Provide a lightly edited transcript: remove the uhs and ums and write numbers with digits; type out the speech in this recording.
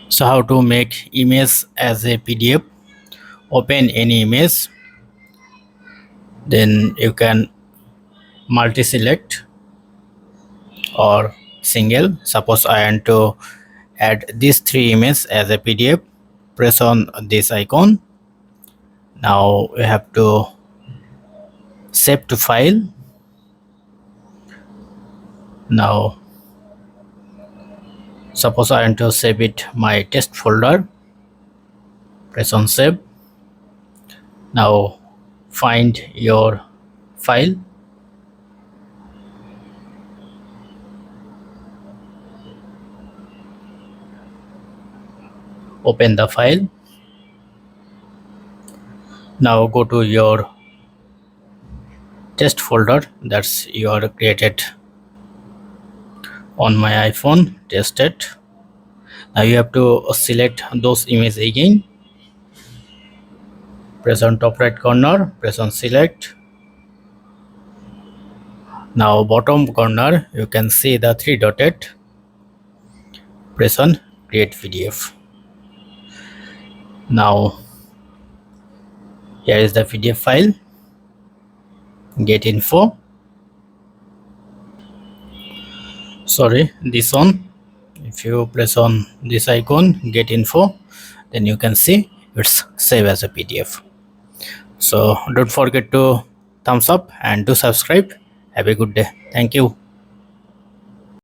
So how to make image as a PDF? Open any image, then you can multi-select or single. Suppose I want to add these three images as a PDF. Press on this icon. Now we have to save to file. Now suppose I want to save it my test folder. Press on save. Now find your file. Open the file. Now go to your test folder that's you are created on my iPhone. Test it. Now you have to select those images again. Press on top right corner, press on select. Now bottom corner you can see the three dotted. Press on create PDF. Now here is the PDF file. Get info. Sorry, this one. If you press on this icon, get info, then you can see it's saved as a PDF. So don't forget to thumbs up and do subscribe. Have a good day. Thank you.